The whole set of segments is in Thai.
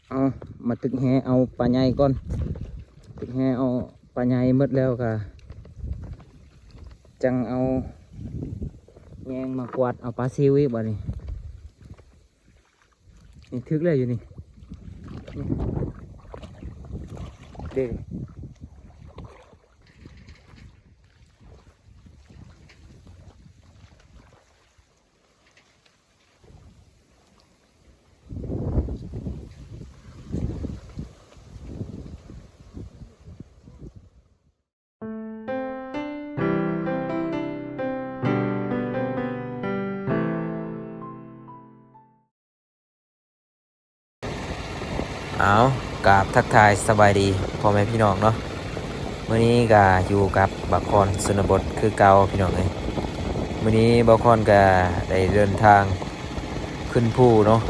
เอามาตึกแหเอาปลาใหญ่ก่อนตึกแหเอาปลาใหญ่หมดแล้วก็จังเอาแยงมากวาดเอาปลาซิวอีกบ่นี่นี่ทึกเลยอยู่นี่เด็กเอากราบทักทายสบายดีพ่อแม่พี่น้องเนาะมื้อนี้ก็อยู่กับบักคอนชนบทคือเก่าพี่น้องเลยมื้อนี้บักคอนก็ได้เดินทางขึ้นภูเนาะ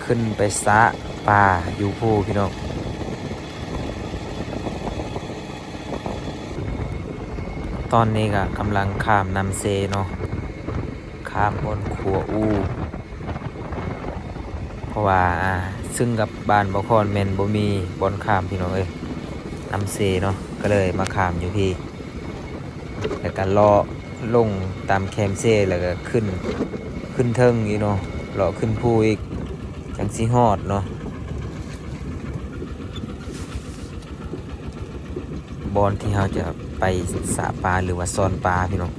ขึ้นไปสระปลาอยู่ภูพี่น้องตอนนี้ก็กำลังข้ามน้ำเซเนาะข้ามบนขัวอูเพราะว่าซึ่งกับบ้านบักคอนแม่นบ่มีบนข้ามพี่น้องเอ้ยน้ำเซเนาะก็เลยมาข้ามอยู่พี่แล้วก็เลาะลงตามแคมเซ่แล้วก็ขึ้นเทิงอีกเนาะเลาะขึ้นภูอีกจังสิฮอดเนาะบอนที่เราจะไปสระปลาหรือว่าซ่อนปลาพี่น้อง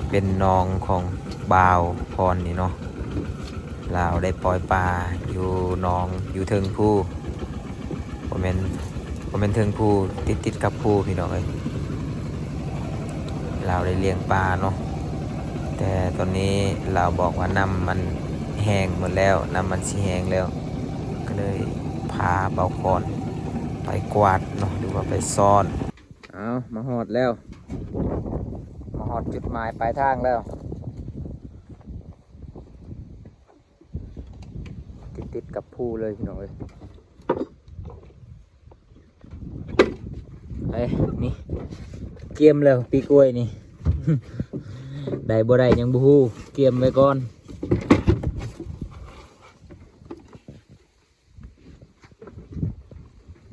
เป็นหนองของบ่าวพรนี่เนาะเราได้ปล่อยปลาอยู่หนองอยู่เทิงภูบ่แม่นเทิงภูติดกับภูพี่น้องเอ้ยเราได้เลี้ยงปลาเนาะแต่ตอนนี้เราบอกว่าน้ำมันแห้งหมดแล้วน้ำมันสิแห้งแล้วก็เลยพาเบาคอนไปกวาดเนาะหรือว่าไปซ่อนเอามาหอดแล้วมาหอดจุดหมายปลายทางแล้วติดกับภูเลยพี่น้องเอ้ยไอ้นี่เกียมแล้วปีกล้วยนี่ ได้บ่ได้ยังบ่ฮู้เกียมไว้ก่อน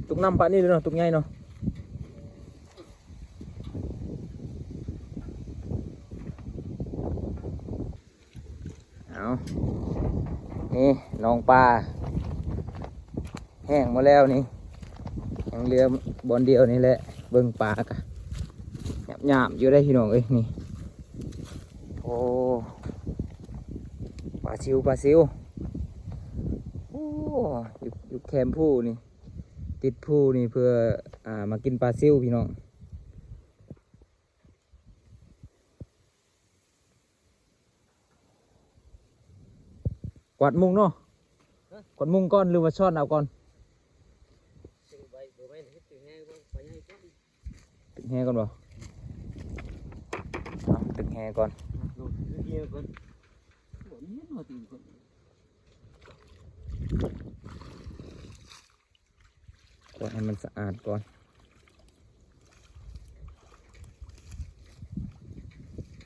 ตุกน้ำปะนี่เลยเนาะตุกใหญ่เนาะเอานี่น้องปลาแห้งหมดแล้วนี่ยังเหลือบอนเดียวนี่แหละเบิ่งปลากะหยาบๆอยู่ได้พี่น้องเอ้ยนี่โอ้ปลาซิวโอ้อยู่แคมป์ผู้นี่ติดผู้นี่เพื่อมากินปลาซิวพี่น้องกวาดมุงเนาะกวาดมุงก่อนหรือว่าช้อนเอาก่อนตึกแห่ก่อนบ่เอาตึกแห่ก่อนกวาดให้มันสะอาดก่อน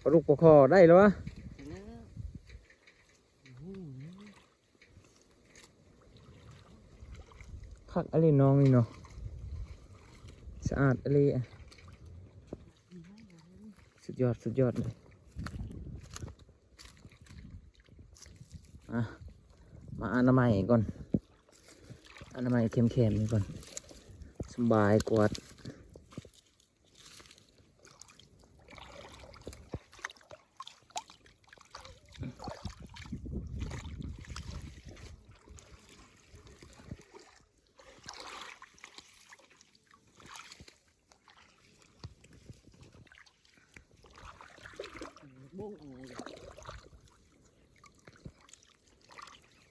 ปลาลูกปลาคอได้แล้ววะคักอะไรน้องนี่เนาะสะอาดอะไรสุดยอดเลยมาอนามัยก่อนอนามัยเข้มๆนี่ก่อนสบายกวาด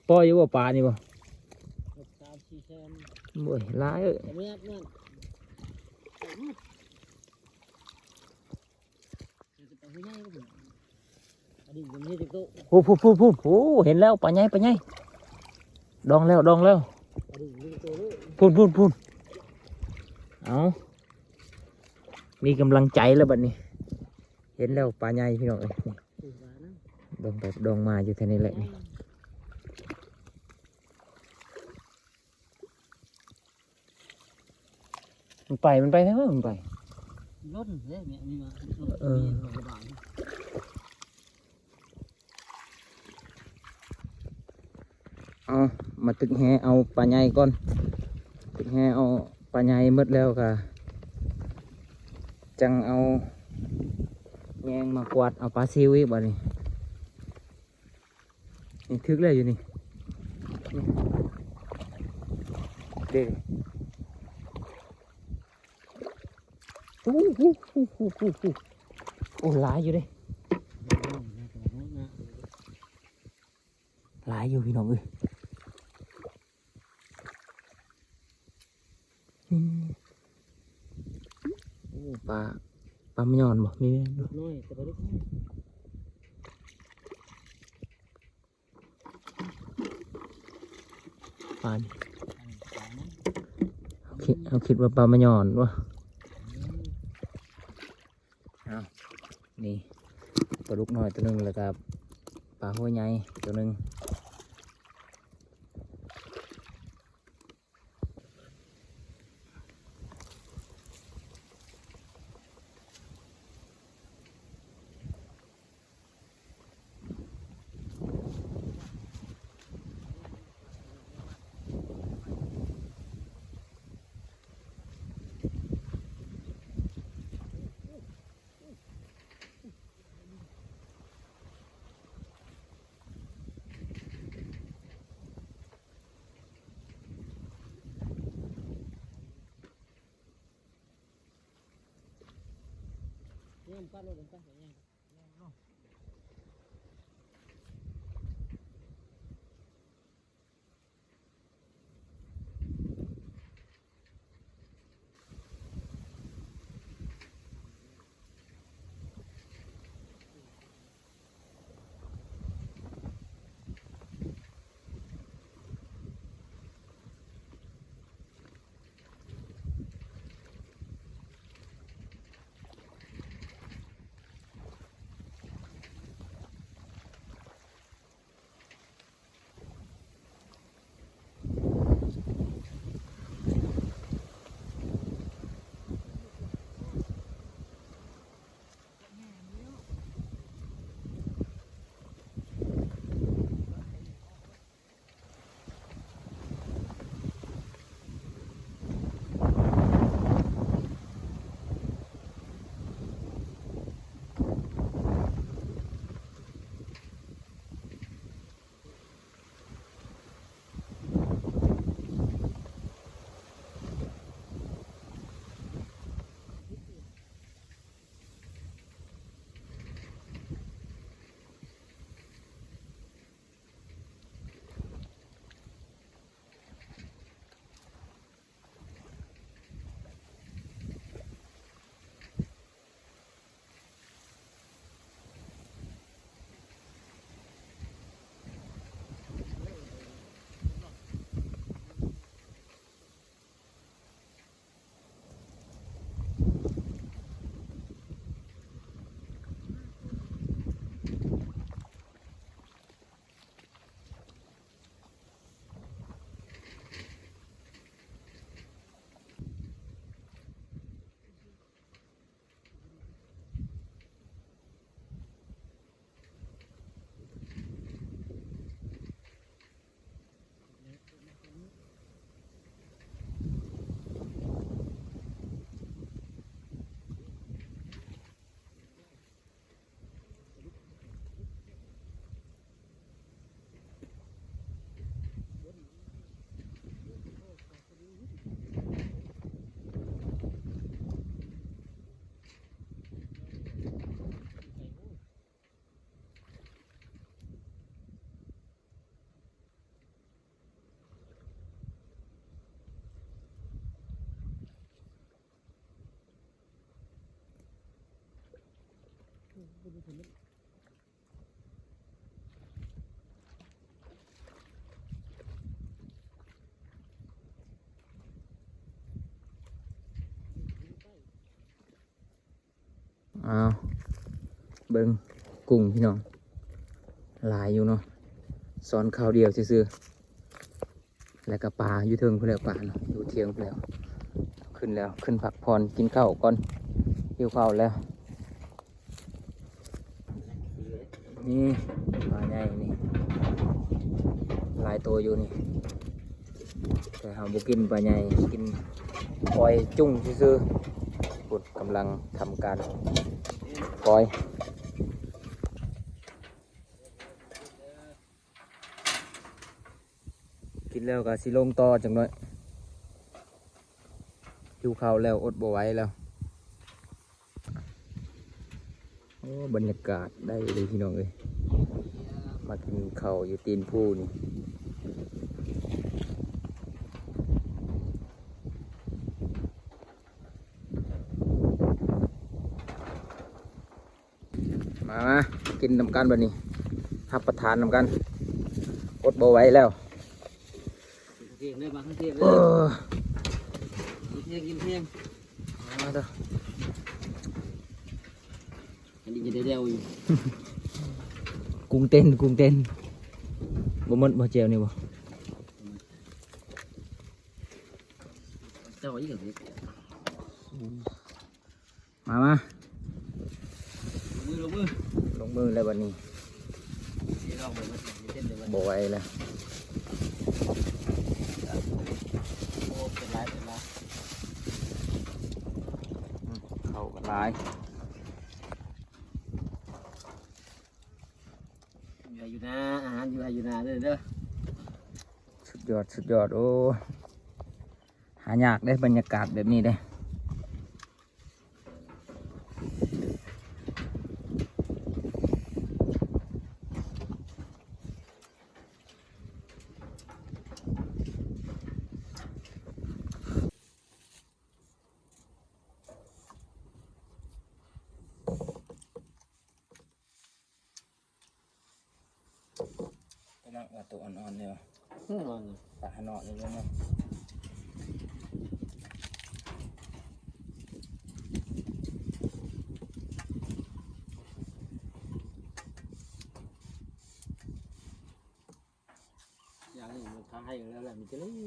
ปล่อยอยู่บ่ปลานี่บ่บ่ยร้ายพูโอ้เห็นแล้วปลาใหญ่ดองแล้วพูนเอามีกำลังใจแล้วบัดนี้เห็นแล้วปลาใหญ่พี่น้องเอ้ยดองมาอยู่แถวนี้แหละนี่ มันไปแล้วมันไป รถเนี่ยมีมา เอามาตึกแหเอาปลาใหญ่ก่อนตึกแหเอาปลาใหญ่หมดแล้วก็จังเอาแยงมากวาดเอาปลาซิวอีกบ่นี่นี่ทึกเลยอยู่นี่เด็กโอ้หลายอยู่เด้หลายอยู่พี่น้องเอ้ยโอ้ปลาไม่ยอนบ่มีไหมดู น้อยแต่บ่ได้ ปลานี่เขาคิดว่าปลาไม่ยอนวะเอานี่ปลาลูกน้อยตัวหนึงแล้วก็ปลาหัวใหญ่ตัวหนึงเนี่ยป้ารถกันป้าเนี่ย เอาเบิ้งกุ้งพี่น้องหลายอยู่เนาะสอนข้าวเดียวซื่อๆแล้วก็ปลาอยู่เทิงเพื่อแล้วปลาเนาะอยู่เทียงเพื่อแล้วขึ้น ขึ้นแล้วขึ้นพักผ่อนกินข้าวก่อนหิวข้าวแล้วนี่ปลาใหญ่นี่หลายตัวอยู่นี่แต่เราบุกินปลาใหญ่กินปล่อยจุ้งซื่อๆปุดกำลังทำการปล่อยกินแล้วก็สิลงต่อจังหน่อยหิวข้าวแล้วอดบ่ไหวแล้วโอ้บรรยากาศได้เลยพี่น้องเอ้ยมากินข้าวอยู่ตีนผู้นี่มากินน้ำกันแบบนี้รับประทานน้ำกันอดบ่ไหวแล้ว เที่ยงเลยมาเที่ยงเล เอย กินเที่ยง มาเถอะ อันนี้จะได้เร็วอยู่ กุ้งเต้นบ่หมดบ่เจียวนี่บ่ เจ้าอีกเหรอ มา มือ ลงมือแล้ววันนี้ สีลองไปมาเต้นเลยวัน บ่ไหวแล้ว โอ้เป็นไรเป็นไร เข้ากันหลาย อยู่นะอาหารอยู่นะเด้อ สุดยอดโอ้หายากได้บรรยากาศแบบนี้ได้กำลังว่าตัวอ่อนๆเลยว่ะ ปลาหนอเลยเนาะ อย่างนี้มันค้างให้อยู่แล้วแหละมันจะได้อย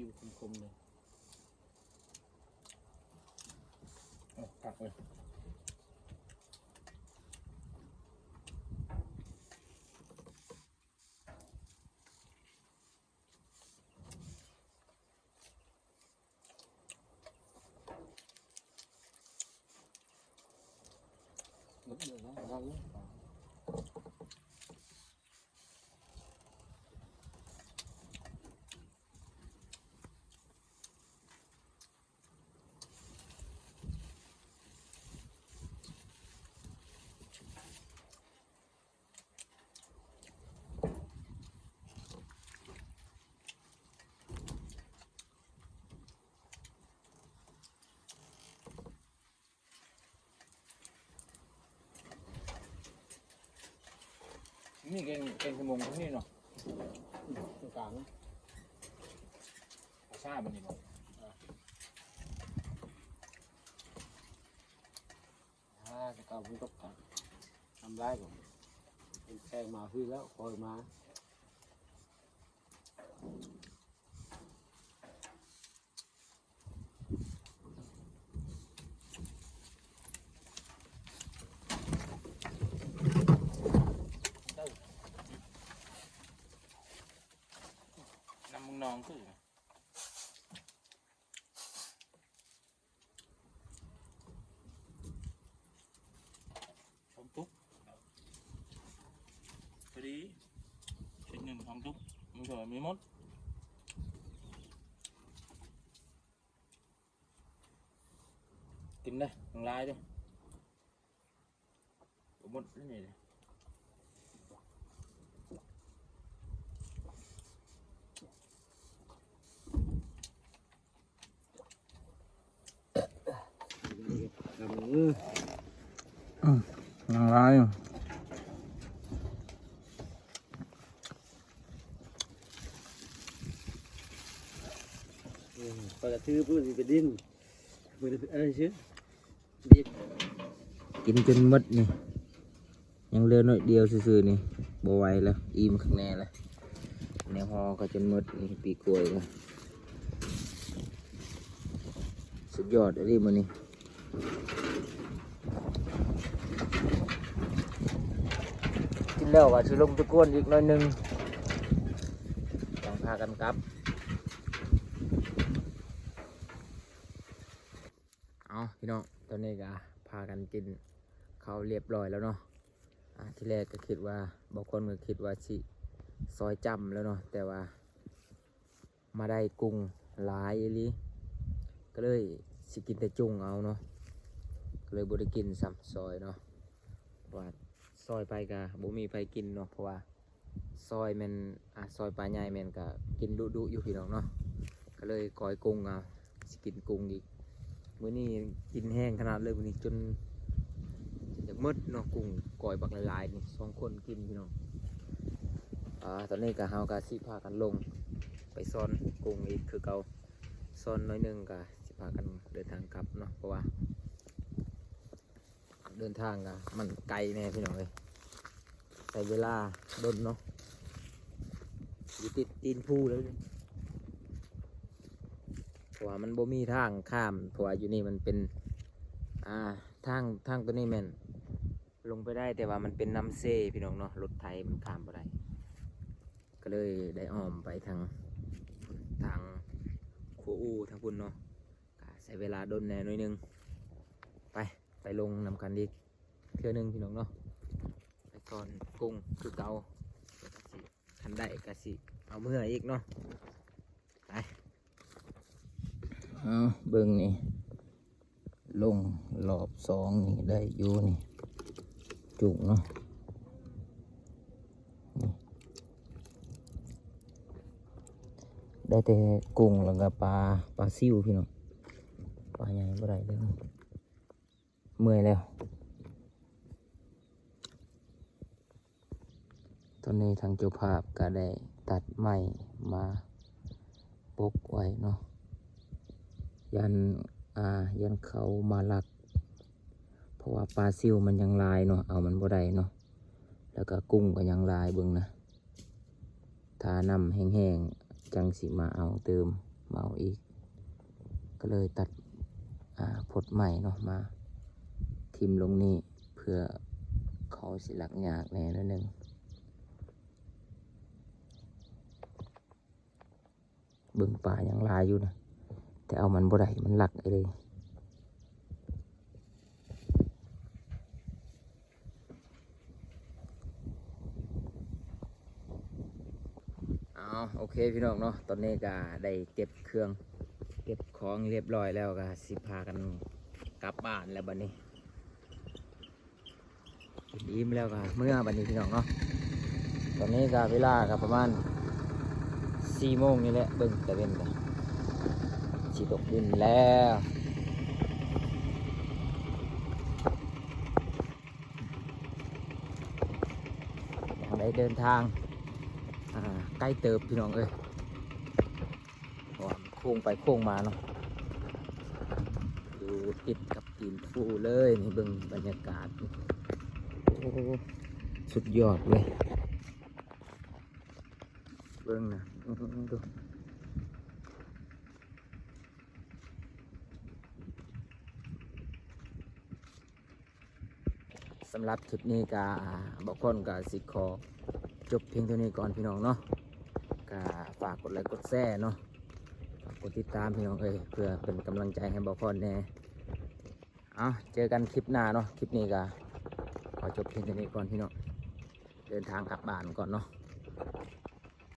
ู่คมๆเลย ตักเลย Đúng rồi đó, ra luôn.นี่เก่งขมงตรงนี้เนาะ Tôi cảm ซาบันนี้บ่ cái cầu cũng tốt cả. Làm lái của mình. Xe mà phiแล้วคอยมาน้ำมึงนองคือของตุ๊กพอดีเช็ดหนึ่งของตุ๊กมึงเถอะมีมดกินได้ทางลายด้วยมดนี่นี่ làm ngư ยังไร ปกติพูดสิเป็นดินมันอะไรชื่อดิน กินจนหมดนี่ยังเหลือน้อยเดียวซื่อๆนี่บ่ไหวแล้วอิ่มข้างในแล้วแนวฮอก็จนหมดนี่ปีกล้วยก็สุดยอดอะไรมื้อนี้กินแล้วก็สิลงตะกวนอีกหน่อยหนึงต้องพากันกลับเอาพี่น้องตอนนี้ก็พากันกินข้าวเรียบร้อยแล้วเนาะที่แรกก็คิดว่าบางคนก็คิดว่าสิซอยจำแล้วเนาะแต่ว่ามาได้กุ้งหลายอีหลีก็เลยสิกินแต่จุ่งเอาเนาะก็เลยบ่ได้กินซ้ำซอยเนาะว่าซอยไปก็บ่มีไผกินเนาะเพราะว่าซอยแม่นซอยปลาใหญ่แม่นก็กินดุๆอยู่พี่น้องเนาะก็เลยก้อยกุ้งเอาสิกินกุ้งอีกมื้อนี้กินแห้งขนาดเลยมื้อนี้จนอยากหมดเนาะกุ้งก้อยบักหลายๆนี่2คนกินพี่น้องตอนนี้ก็เฮาก็สิพากันลงไปซ่อนกุ้งอีกคือเก่าซ่อนน้อยหนึงก็สิพากันเดินทางกลับเนาะเพราะว่าเดินทางก็มันไกลแน่พี่น้องเอ้ยใช้เวลาดนเนาะอยู่ติดตีนภูแล้วนี่เพราะว่ามันบ่มีทางข้ามเพราะว่าอยู่นี่มันเป็นทางตัวนี้แม่นลงไปได้แต่ว่ามันเป็นน้ำเซ่พี่น้องเนาะรถไถมันข้ามบ่ได้ก็เลยได้อ้อมไปทางขัวอูทางพุ่นเนาะก็ใช้เวลาดนแน่หน่อยหนึงไปลงนำกันอีกเทื่อนึงพี่น้องเนาะไปก่อนกุ้งคือเก่าคันได้ก็สิเอาเมื่ออีกเนาะไปเบิ่งนี่ลงรอบ2นี่ได้อยู่นี่จุกเนาะได้แต่กุ้งแล้วก็ปลาซิวพี่น้องปลาใหญ่บ่ได้เลยเมื่อยแล้วตอนนี้ทางเจ้าภาพก็ได้ตัดไม้มาปกไว้เนาะยันเขามาลักเพราะว่าปลาซิวมันยังลายเนาะเอามันบ่ได้เนาะแล้วก็กุ้งก็ยังลายเบิ่งนะถ้าน้ำแห้งๆจังสิมาเอาเติมมาเอาอีกก็เลยตัดพดใหม่เนาะมาทิมลงนี่เพื่อเขาสิหลักยากแน่นิดนึงเบิ่งป่ายังลายอยู่นะแต่เอามันบ่ได้มันหลักไอ้เลยโอเคพี่น้องเนาะตอนนี้ก็ได้เก็บเครื่องเก็บของเรียบร้อยแล้วก็สิพากันกลับบ้านแล้วบัดนี้อิ่มแล้วก็เมื่อบัดนี้พี่น้องเนาะตอนนี้ก็เวลาก็ประมาณ4 โมงนี่แหละเบิ่งตะเวนกันสิตกดินแล้วอย่างได้เดินทางใกล้เติบพี่น้องเอ้ยโค้งไปโค้งมาเนาะอยู่ติดกับตีนภูเลยนี่เบิ่งบรรยากาศโอ้สุดยอดเลยเบิ่งนะดูสำหรับคลิปนี้ก็บอกคนก็สิขอจบเพียงเท่านี้ก่อนพี่น้องเนาะก็ฝากกดไลค์กดแชร์เนาะฝากกดติดตามพี่น้องเอ้ยเพื่อเป็นกำลังใจให้บอกคนแน่เจอกันคลิปหน้าเนาะคลิปนี้ก็ขอจบเพียงเท่านี้ก่อนพี่น้องเดินทางกลับบ้านก่อนเนาะ